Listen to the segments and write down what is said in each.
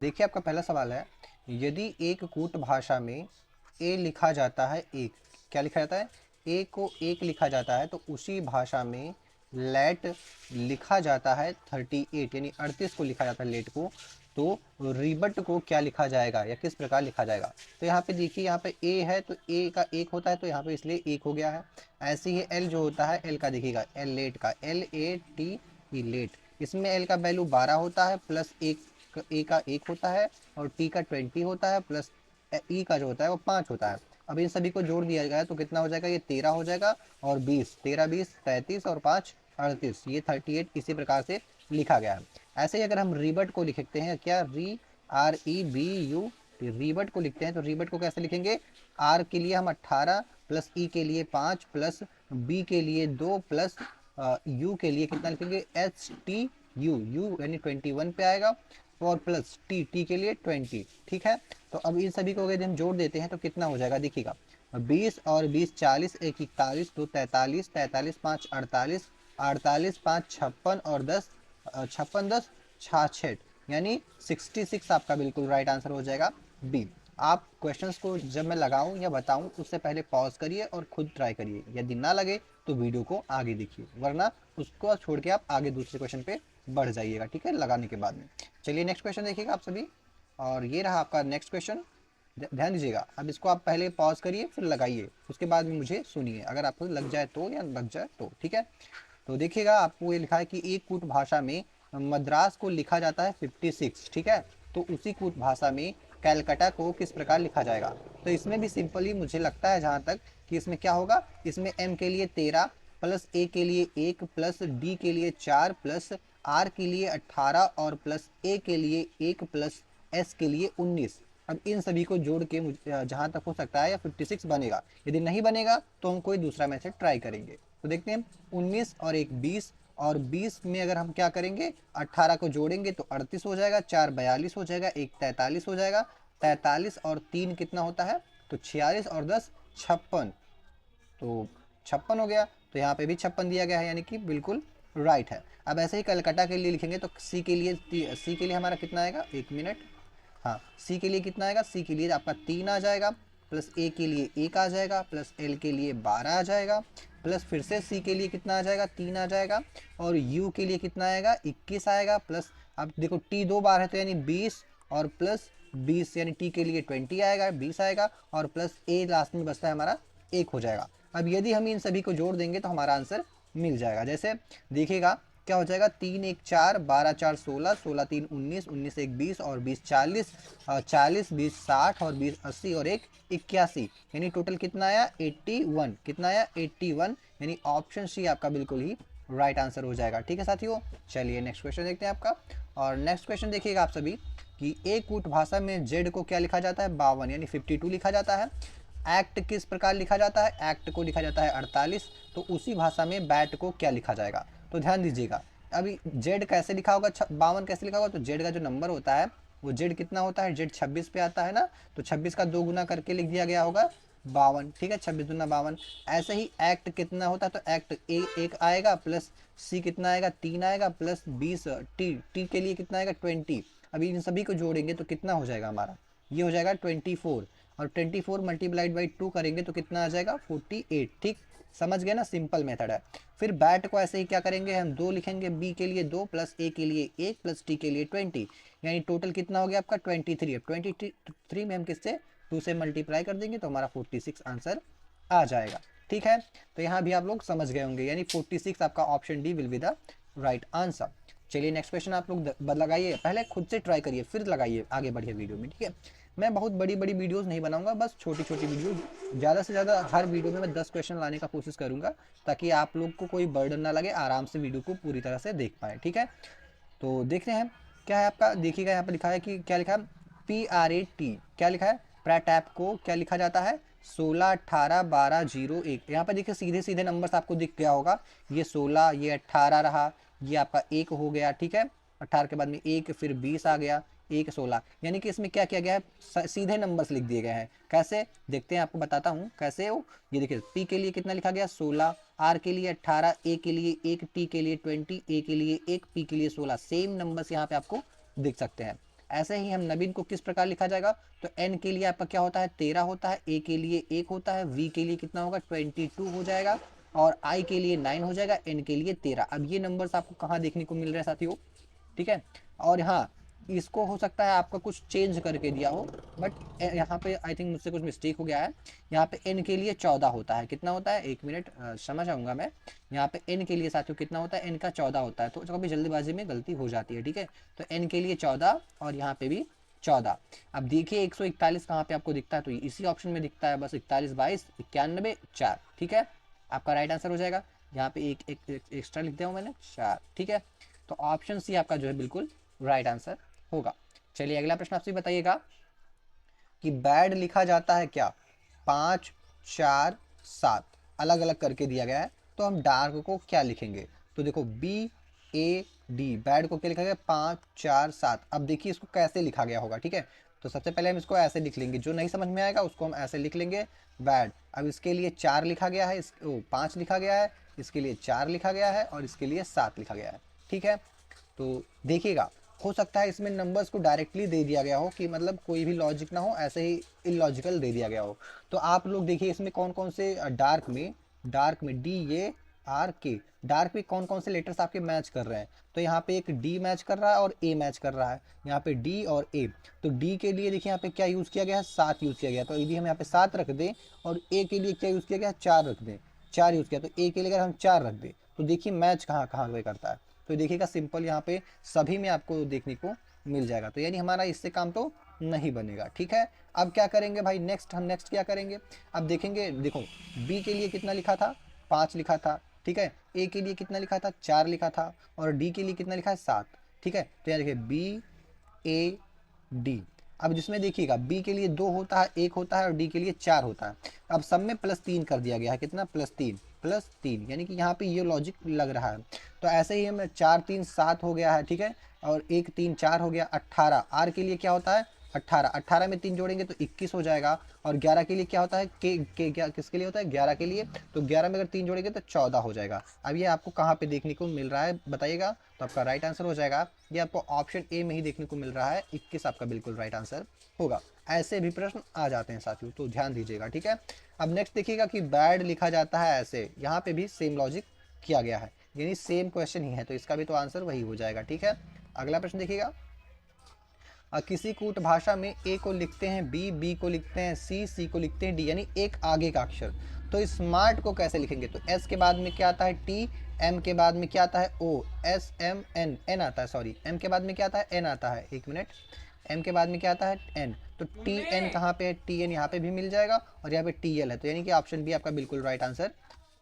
देखिए आपका पहला सवाल है, यदि एक कूट भाषा में ए लिखा जाता है एक, क्या लिखा जाता है, ए को एक लिखा जाता है, तो उसी भाषा में लेट लिखा जाता है 38 यानी 38 को लिखा जाता है लेट को, तो रिबट को क्या लिखा जाएगा या किस प्रकार लिखा जाएगा। तो यहाँ पे देखिए, यहाँ पे ए है तो ए का एक होता है, तो यहाँ पे इसलिए एक हो गया है। ऐसे ही एल जो होता है, एल का देखिएगा, एल लेट का, LATE लेट, इसमें एल का वैल्यू 12 होता है, प्लस एक ए का एक होता है, और टी का 20 होता है, प्लस ई का जो होता है वो 5 होता है। अब इन सभी को जोड़ दिया जाए तो कितना हो जाएगा, ये 13 हो जाएगा, और 20, 13 20 33 और 5 38, ये 38 इसी प्रकार से लिखा गया है। ऐसे ही अगर हम रिबट को लिखते हैं, क्या REBU, रिबट को लिखते हैं, तो रिबट को कैसे लिखेंगे, आर के लिए हम 18, प्लस ई के लिए 5, प्लस बी के लिए 2, प्लस यू के लिए कितना लिखेंगे, HTU, यू यानी 21 पे आएगा, और प्लस टी के लिए 20। ठीक है, तो अब इन सभी को यदि हम जोड़ देते हैं तो कितना हो जाएगा, देखिएगा, 20 और 20 40, 1 41, 2 43, 43 5 48, 48 5 56, और 10 56 10 66, यानी 66 आपका बिल्कुल राइट आंसर हो जाएगा बी। आप क्वेश्चंस को जब मैं लगाऊं या बताऊं उससे पहले पॉज करिए और खुद ट्राई करिए, यदि ना लगे तो वीडियो को आगे देखिए, वरना उसको छोड़ के आप आगे दूसरे क्वेश्चन पे बढ़ जाइएगा, ठीक है, लगाने के बाद में। चलिए नेक्स्ट क्वेश्चन देखिएगा आप सभी, और ये रहा आपका नेक्स्ट क्वेश्चन। ध्यान दीजिएगा, अब इसको आप पहले पॉज करिए फिर लगाइए, उसके बाद में मुझे सुनिए, अगर आपको लग जाए तो या लग जाए तो, ठीक है। तो देखिएगा, आपको ये लिखा है कि एक कूट भाषा में मद्रास को लिखा जाता है 56, ठीक है, तो उसी कूट भाषा में कैलकाटा को किस प्रकार लिखा जाएगा। तो इसमें भी सिंपली मुझे लगता है जहाँ तक कि इसमें क्या होगा, इसमें एम के लिए 13, प्लस ए के लिए 1, प्लस डी के लिए 4, प्लस आर के लिए 18, और प्लस ए के लिए 1, प्लस एस के लिए 19। अब इन सभी को जोड़ के जहाँ तक हो सकता है या 56 बनेगा, यदि नहीं बनेगा तो हम कोई दूसरा मेथड ट्राई करेंगे। तो देखते हैं, 19 और एक 20, और 20 में अगर हम क्या करेंगे, 18 को जोड़ेंगे तो 38 हो जाएगा, 4 42 हो जाएगा, 1 43 हो जाएगा, 43 और 3 कितना होता है, तो 46, और 10 56, तो 56 हो गया। तो यहाँ पे भी 56 दिया गया है, यानी कि बिल्कुल राइट है। अब ऐसे ही कलकत्ता के लिए लिखेंगे तो सी के लिए हमारा कितना आएगा, एक मिनट, हाँ, सी के लिए कितना आएगा, सी के लिए आपका 3 आ जाएगा, प्लस ए के लिए 1 आ जाएगा, प्लस एल के लिए 12 आ जाएगा, प्लस फिर से सी के लिए कितना आ जाएगा, 3 आ जाएगा, और यू के लिए कितना आएगा, 21 आएगा, प्लस अब देखो टी 2 बार है तो यानी 20, और प्लस 20 यानी टी के लिए 20 आएगा, 20 आएगा, और प्लस ए लास्ट में बचता है हमारा 1 हो जाएगा। अब यदि हम इन सभी को जोड़ देंगे तो हमारा आंसर मिल जाएगा। जैसे देखिएगा क्या हो जाएगा, 3 1 4, 12 4 16, 16 3 19, 19 1 20, और 20 40, 40 20 60, और 20 80, और 1 81, यानी टोटल कितना आया, 81, कितना आया, 81, यानी ऑप्शन सी आपका बिल्कुल ही राइट आंसर हो जाएगा। ठीक है साथियों, चलिए नेक्स्ट क्वेश्चन देखते हैं आपका। और नेक्स्ट क्वेश्चन देखिएगा आप सभी कि एक कूट भाषा में जेड को क्या लिखा जाता है, 52 यानी 52 लिखा जाता है। एक्ट किस प्रकार लिखा जाता है, एक्ट को लिखा जाता है 48, तो उसी भाषा में बैट को क्या लिखा जाएगा। तो ध्यान दीजिएगा, अभी जेड कैसे लिखा होगा, 52 कैसे लिखा होगा, तो जेड का जो नंबर होता है वो जेड कितना होता है, जेड 26 पे आता है ना, तो 26 का 2 गुना करके लिख दिया गया होगा 52, ठीक है, 26 दूना 52। ऐसे ही एक्ट कितना होता है, तो एक्ट ए 1 आएगा, प्लस सी कितना आएगा, 3 आएगा, प्लस 20 टी के लिए कितना आएगा, 20। अभी इन सभी को जोड़ेंगे तो कितना हो जाएगा हमारा, ये हो जाएगा 24, और 24 मल्टीप्लाइड बाई 2 करेंगे तो कितना आ जाएगा, 48। ठीक, समझ गए ना, सिंपल मेथड है। फिर बैट को ऐसे ही क्या करेंगे, हम 2 लिखेंगे, बी के लिए 2, प्लस ए के लिए 1, प्लस टी के लिए 20, यानी टोटल कितना हो गया आपका 23। अब 23 में हम किससे 2 से मल्टीप्लाई कर देंगे तो हमारा 46 आंसर आ जाएगा। ठीक है, तो यहाँ भी आप लोग समझ गए होंगे, यानी 46 आपका option D will be the right answer. चलिए नेक्स्ट क्वेश्चन आप लोग लगाइए, पहले खुद से ट्राई करिए फिर लगाइए, आगे बढ़िए वीडियो में। ठीक है, मैं बहुत बड़ी बड़ी वीडियोस नहीं बनाऊंगा, बस छोटी छोटी वीडियो, ज़्यादा से ज़्यादा हर वीडियो में मैं 10 क्वेश्चन लाने का कोशिश करूंगा, ताकि आप लोग को कोई बर्डन ना लगे, आराम से वीडियो को पूरी तरह से देख पाए। ठीक है, तो देखते हैं क्या है आपका, देखिएगा यहाँ पर लिखा है कि क्या लिखा है, PRAT, क्या लिखा है, प्रैट ऐप को क्या लिखा जाता है, 16 18 12 01। यहाँ पर देखिए सीधे सीधे नंबर्स आपको दिख गया होगा, ये 16, ये 18 रहा, ये आपका 1 हो गया, ठीक है, 18 के बाद में 1, फिर 20 आ गया, 1 16, यानी कि इसमें क्या किया गया है, सीधे नंबर्स लिख दिए गए हैं। कैसे देखते हैं, आपको बताता हूँ कैसे हो। ये देखिए, पी के लिए कितना लिखा गया, 16, आर के लिए 18, ए के लिए 1, टी के लिए 20, ए के लिए 1, पी के लिए 16, सेम नंबर्स यहाँ पे आपको दिख सकते हैं। ऐसे ही हम नवीन को किस प्रकार लिखा जाएगा, तो n के लिए आपका क्या होता है 13 होता है, a के लिए 1 होता है, v के लिए कितना होगा 22 हो जाएगा, और i के लिए 9 हो जाएगा, n के लिए 13। अब ये नंबर्स आपको कहाँ देखने को मिल रहे हैं साथियों, ठीक है। और हाँ, इसको हो सकता है आपका कुछ चेंज करके दिया हो, बट यहाँ पे आई थिंक मुझसे कुछ मिस्टेक हो गया है। यहाँ पे n के लिए 14 होता है, कितना होता है, एक मिनट समझ आऊँगा मैं। यहाँ पे n के लिए साथियों कितना होता है, n का 14 होता है, तो कभी जल्दीबाजी में गलती हो जाती है, ठीक है। तो n के लिए 14 और यहाँ पे भी 14। अब देखिए 141 कहाँ पे आपको दिखता है, तो इसी ऑप्शन में दिखता है बस, 41 22 91 4, ठीक है। आपका राइट आंसर हो जाएगा। यहाँ पे एक एक्स्ट्रा लिख दिया हूँ मैंने 4, ठीक है। तो ऑप्शन सी आपका जो है बिल्कुल राइट आंसर होगा। चलिए अगला प्रश्न आपसे बताइएगा कि बैड लिखा जाता है क्या, 5 4 7 अलग अलग करके दिया गया है, तो हम डार्क को क्या लिखेंगे। तो देखो BAD बैड को क्या लिखा गया 5 4 7। अब देखिए इसको कैसे लिखा गया होगा, ठीक है। तो सबसे पहले हम इसको ऐसे लिख लेंगे, जो नहीं समझ में आएगा उसको हम ऐसे लिख लेंगे बैड। अब इसके लिए 4 लिखा गया है, 5 लिखा गया है, इसके लिए 4 लिखा गया है, और इसके लिए 7 लिखा गया है, ठीक है। तो देखिएगा हो सकता है इसमें नंबर्स को डायरेक्टली दे दिया गया हो, कि मतलब कोई भी लॉजिक ना हो, ऐसे ही इलॉजिकल दे दिया गया हो। तो आप लोग देखिए इसमें कौन कौन से डार्क में DARK डार्क में कौन कौन से लेटर्स आपके मैच कर रहे हैं। तो यहाँ पे एक D मैच कर रहा है और A मैच कर रहा है, यहाँ पे D और A। तो D के लिए देखिए यहाँ पे क्या यूज़ किया गया है, 7 यूज़ किया गया। तो यदि हम यहाँ पे 7 रख दें, और A के लिए क्या यूज़ किया गया, 4 रख दें, 4 यूज़ किया, तो A के लिए अगर हम 4 रख दें, तो देखिए मैच कहाँ कहाँ पे करता है। तो देखिएगा सिंपल यहाँ पे सभी में आपको देखने को मिल जाएगा। तो यानी हमारा इससे काम तो नहीं बनेगा, ठीक है। अब क्या करेंगे भाई, हम नेक्स्ट क्या करेंगे, अब देखेंगे। देखो बी के लिए कितना लिखा था, 5 लिखा था, ठीक है। ए के लिए कितना लिखा था, 4 लिखा था, और डी के लिए कितना लिखा है 7, ठीक है। तो यहाँ देखिए BAD। अब जिसमें देखिएगा बी के लिए 2 होता है, 1 होता है, और डी के लिए 4 होता है। अब सब में +3 कर दिया गया है, कितना +3 यानी कि यहाँ पे ये लॉजिक लग रहा है। तो ऐसे ही हमें 4 3 7 हो गया है, ठीक है। और 1 3 4 हो गया, 18 आर के लिए क्या होता है 18 में 3 जोड़ेंगे तो 21 हो जाएगा। और 11 के लिए क्या होता है के क्या किसके लिए होता है 11 के लिए, तो 11 में अगर 3 जोड़ेंगे तो 14 हो जाएगा। अब ये आपको कहाँ पे देखने को मिल रहा है बताइएगा, तो आपका राइट आंसर हो जाएगा। ये आपको ऑप्शन ए में ही देखने को मिल रहा है, 21 आपका बिल्कुल राइट आंसर होगा। ऐसे भी प्रश्न आ जाते हैं साथियों, तो ध्यान दीजिएगा, ठीक है। अब नेक्स्ट देखिएगा कि बैड लिखा जाता है ऐसे, यहाँ पे भी सेम लॉजिक किया गया है, यानी सेम क्वेश्चन ही है, तो इसका भी तो आंसर वही हो जाएगा, ठीक है। अगला प्रश्न देखिएगा, किसी कूट भाषा में ए को लिखते हैं बी को लिखते हैं सी को लिखते हैं डी, यानी एक आगे का अक्षर। तो स्मार्ट को कैसे लिखेंगे, तो एस के बाद में क्या आता है टी, एम के बाद में क्या आता है ओ, एस एम एन एन आता है, सॉरी एम के बाद में क्या आता है एन आता है, एक मिनट, एम के बाद में क्या आता है एन। तो टी एन कहाँ पे है, टी एन यहाँ पे भी मिल जाएगा, और यहाँ पे टी एल है। तो यानी कि ऑप्शन बी आपका बिल्कुल राइट आंसर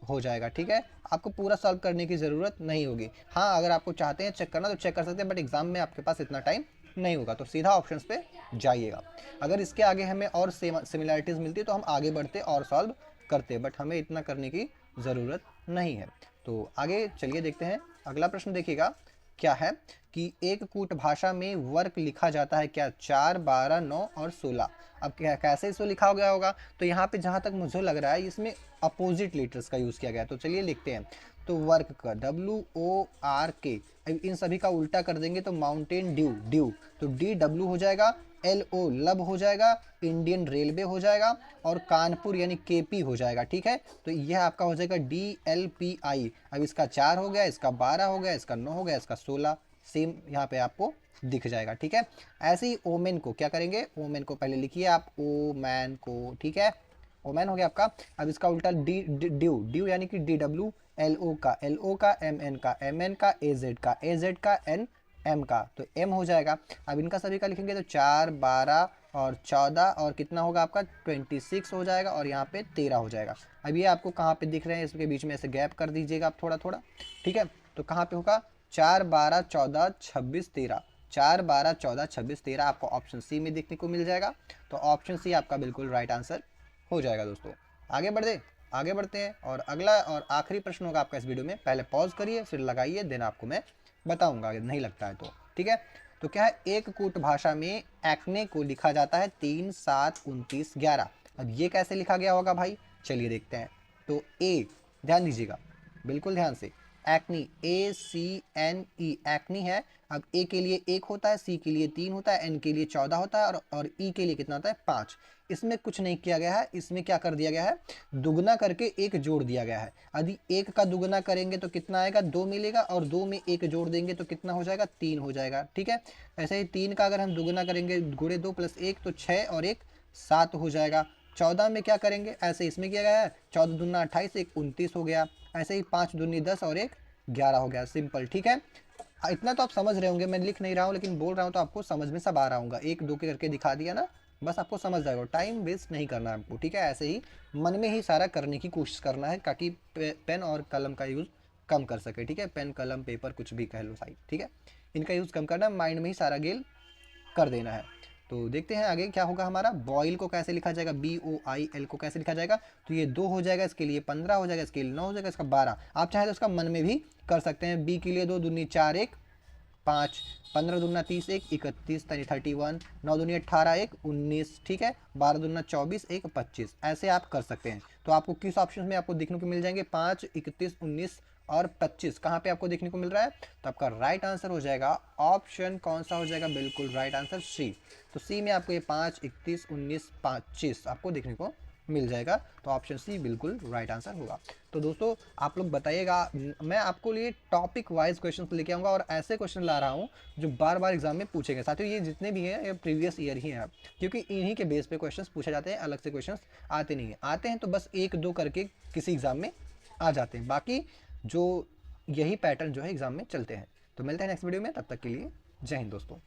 हो जाएगा, ठीक है। आपको पूरा सॉल्व करने की ज़रूरत नहीं होगी। हाँ, अगर आपको चाहते हैं चेक करना तो चेक कर सकते हैं, बट एग्जाम में आपके पास इतना टाइम नहीं होगा, तो सीधा ऑप्शंस पे जाइएगा। अगर इसके आगे हमें और सिमिलैरिटीज़ मिलती तो हम आगे बढ़ते और सॉल्व करते, बट हमें इतना करने की ज़रूरत नहीं है। तो आगे चलिए देखते हैं। अगला प्रश्न देखिएगा क्या है कि एक कूट भाषा में वर्क लिखा जाता है क्या, 4 12 9 और 16। अब क्या कैसे इसको लिखा गया होगा, तो यहाँ पे जहाँ तक मुझे लग रहा है इसमें अपोजिट लेटर्स का यूज़ किया गया है। तो चलिए लिखते हैं। तो वर्क का WORK, इन सभी का उल्टा कर देंगे तो माउंटेन ड्यू, तो DW हो जाएगा, LO लब हो जाएगा, इंडियन रेलवे हो जाएगा, और कानपुर यानी KP हो जाएगा, ठीक है। तो यह आपका हो जाएगा DLPI। अब इसका 4 हो गया, इसका 12 हो गया, इसका 9 हो गया, इसका 16, सेम यहाँ पे आपको दिख जाएगा, ठीक है। ऐसे ही ओमेन को क्या करेंगे, ओमेन को पहले लिखिए आप ओमैन को, ठीक है। ओमैन हो गया आपका। अब इसका उल्टा ड्यू यानी कि DW, LO का MN का MN का AZ का N M का, तो M हो जाएगा। अब इनका सभी का लिखेंगे तो 4 12 और 14 और कितना होगा आपका 26 हो जाएगा, और यहाँ पे 13 हो जाएगा। अब ये आपको कहाँ पे दिख रहे हैं, इसके बीच में ऐसे गैप कर दीजिएगा आप थोड़ा थोड़ा, ठीक है। तो कहाँ पे होगा 4 12 14 26 13, 4 12 14 26 13 आपको ऑप्शन सी में देखने को मिल जाएगा। तो ऑप्शन सी आपका बिल्कुल राइट आंसर हो जाएगा दोस्तों। आगे बढ़ते हैं, और अगला और आखिरी प्रश्न होगा आपका इस वीडियो में। पहले पॉज करिए फिर लगाइए, देन आपको मैं बताऊंगा अगर नहीं लगता है तो, ठीक है। तो क्या है, एक कूट भाषा में एक्ने को लिखा जाता है 3 7 29 11। अब ये कैसे लिखा गया होगा भाई, चलिए देखते हैं। तो ए, ध्यान दीजिएगा बिल्कुल ध्यान से, एक्नी, ACNE, एक्नी है। अब ए के लिए 1 होता है, सी के लिए 3 होता है, एन के लिए 14 होता है और ई के लिए कितना होता है 5। इसमें कुछ नहीं किया गया है, इसमें क्या कर दिया गया है, दुगना करके एक जोड़ दिया गया है। यदि एक का दुगना करेंगे तो कितना आएगा, 2 मिलेगा, और 2 में एक जोड़ देंगे तो कितना हो जाएगा, 3 हो जाएगा। ठीक है, ऐसे ही 3 का अगर हम दुगना करेंगे, गुणे 2 + 1 तो 6 और 1 7 हो जाएगा। 14 में क्या करेंगे, ऐसे इसमें किया गया है, 14 दूना 28, 1 29 हो गया। ऐसे ही 5 दूनी 10 और 1 11 हो गया। सिंपल। ठीक है, इतना तो आप समझ रहे होंगे, मैं लिख नहीं रहा हूँ लेकिन बोल रहा हूँ तो आपको समझ में सब आ रहा होगा। 1 2 के करके दिखा दिया ना, बस आपको समझ जाएगा, टाइम वेस्ट नहीं करना है आपको। ठीक है, ऐसे ही मन में ही सारा करने की कोशिश करना है ताकि पेन और कलम का यूज़ कम कर सके। ठीक है, पेन कलम पेपर कुछ भी कह लो साइड। ठीक है, इनका यूज़ कम करना, माइंड में ही सारा गेल कर देना है। तो देखते हैं आगे क्या होगा हमारा। बॉयल को कैसे लिखा जाएगा, BOIL को कैसे लिखा जाएगा, तो ये 2 हो जाएगा, इसके लिए 15 हो जाएगा, इसके लिए 9 हो जाएगा, इसका 12। आप चाहे तो इसका मन में भी कर सकते हैं। बी के लिए 2 दूनी 4 1 5, 15 दूना 30 1 31 31, 9 दूनी 18 1 19। ठीक है, 12 दूना 24 1 25, ऐसे आप कर सकते हैं। तो आपको किस ऑप्शन में आपको देखने को मिल जाएंगे, 5 31 19 और 25 कहाँ पे आपको देखने को मिल रहा है। तो आपका राइट आंसर हो जाएगा ऑप्शन कौन सा हो जाएगा, बिल्कुल राइट आंसर सी। तो सी में आपको ये 5 31 19 25 आपको देखने को मिल जाएगा। तो ऑप्शन सी बिल्कुल राइट आंसर होगा। तो दोस्तों आप लोग बताइएगा, मैं आपको लिए टॉपिक वाइज क्वेश्चन लेके आऊँगा और ऐसे क्वेश्चन ला रहा हूँ जो बार बार एग्जाम में पूछेंगे। साथियों ये जितने भी हैं ये प्रीवियस ईयर ही हैं, क्योंकि इन्हीं के बेस पे क्वेश्चन पूछे जाते हैं, अलग से क्वेश्चन आते नहीं हैं। आते हैं तो बस 1 2 करके किसी एग्जाम में आ जाते हैं, बाकी जो यही पैटर्न जो है एग्जाम में चलते हैं। तो मिलते हैं नेक्स्ट वीडियो में, तब तक के लिए जय हिंद दोस्तों।